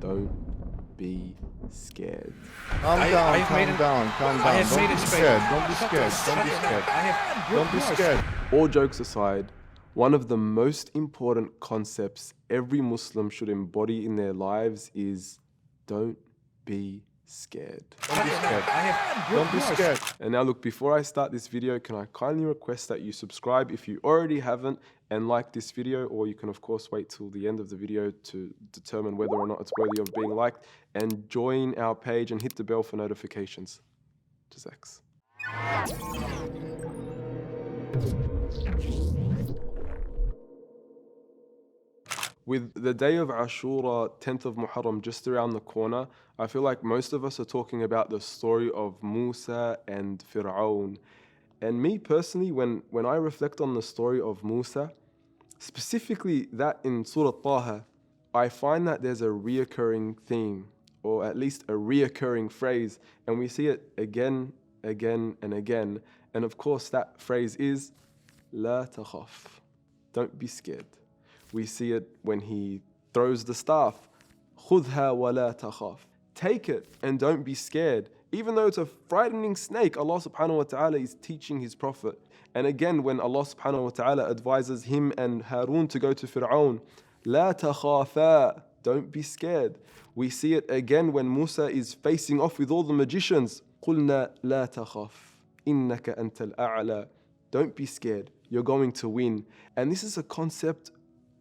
Don't be scared. Calm down. Don't be scared. Don't be scared. All jokes aside, one of the most important concepts every Muslim should embody in their lives is don't be scared. Don't be scared. And now look, before I start this video, can I kindly request that you subscribe if you already haven't and like this video, or you can of course wait till the end of the video to determine whether or not it's worthy of being liked, and join our page and hit the bell for notifications. Jazaks. With the day of Ashura, 10th of Muharram, just around the corner, I feel like most of us are talking about the story of Musa and Pharoah. And me personally, when I reflect on the story of Musa, specifically that in Surah Taha, I find that there's a reoccurring theme, or at least a reoccurring phrase, and we see it again, and again. And of course, that phrase is, La takhaf, don't be scared. We see it when he throws the staff, خُذْهَا وَلَا تَخَافْ, take it and don't be scared. Even though it's a frightening snake, Allah subhanahu wa ta'ala is teaching his prophet. And again, when Allah subhanahu wa ta'ala advises him and Harun to go to Fir'aun, لَا تَخَافَا, don't be scared. We see it again when Musa is facing off with all the magicians, قُلْنَا لَا تَخَافْ إِنَّكَ أَنْتَ الْأَعْلَى, don't be scared, you're going to win. And this is a concept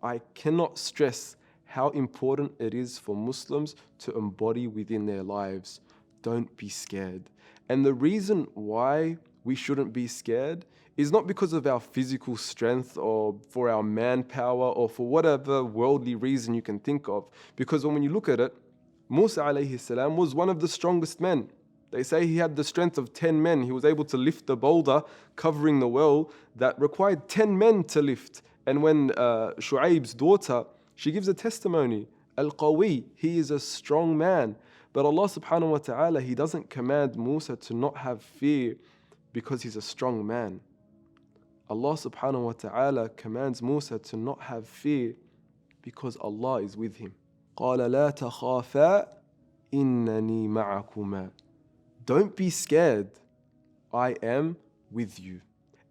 I cannot stress how important it is for Muslims to embody within their lives. Don't be scared. And the reason why we shouldn't be scared is not because of our physical strength or for our manpower or for whatever worldly reason you can think of. Because when you look at it, Musa alayhi salam was one of the strongest men. They say he had the strength of 10 men. He was able to lift the boulder covering the well that required 10 men to lift. And when Shu'aib's daughter, she gives a testimony, Al-Qawi, he is a strong man. But Allah subhanahu wa ta'ala, he doesn't command Musa to not have fear because he's a strong man. Allah subhanahu wa ta'ala commands Musa to not have fear because Allah is with him. قَالَ لَا تَخَافَا إِنَّنِي مَعَكُمَا, don't be scared, I am with you.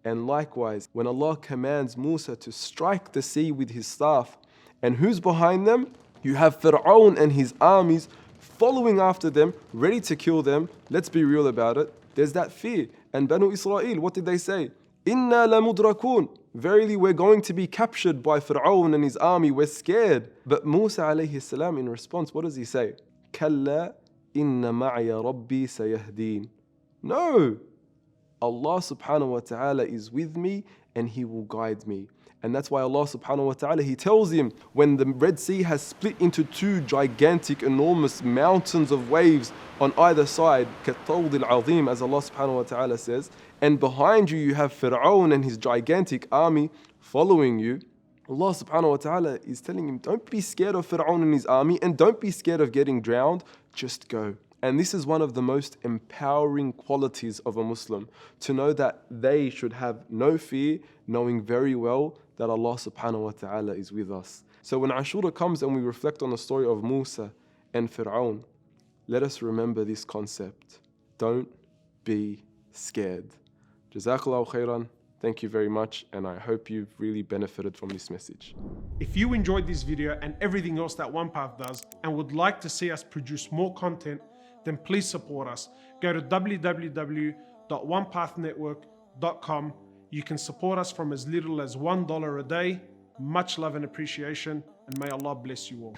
And likewise, when Allah commands Musa to strike the sea with his staff, and who's behind them? You have Pharaoh and his armies following after them, ready to kill them. Let's be real about it. There's that fear. And Banu Israel, what did they say? Inna lamudrakun. Verily, we're going to be captured by Pharaoh and his army. We're scared. But Musa alayhi salam, in response, what does he say? Kalla inna ma'ya rabbi sayahdeen. No. Allah subhanahu wa ta'ala is with me and he will guide me. And that's why Allah subhanahu wa ta'ala, he tells him when the Red Sea has split into two gigantic, enormous mountains of waves on either side, كَالطَّوْضِ الْعَظِيمِ, as Allah subhanahu wa ta'ala says, and behind you have Pharaoh and his gigantic army following you, Allah subhanahu wa ta'ala is telling him, don't be scared of Pharaoh and his army, and don't be scared of getting drowned, just go. And this is one of the most empowering qualities of a Muslim, to know that they should have no fear, knowing very well that Allah subhanahu wa ta'ala is with us. So when Ashura comes and we reflect on the story of Musa and Pharaoh, let us remember this concept. Don't be scared. Jazakallahu khairan. Thank you very much, and I hope you've really benefited from this message. If you enjoyed this video and everything else that OnePath does and would like to see us produce more content, then please support us. Go to www.onepathnetwork.com. You can support us from as little as $1 a day. Much love and appreciation, and may Allah bless you all.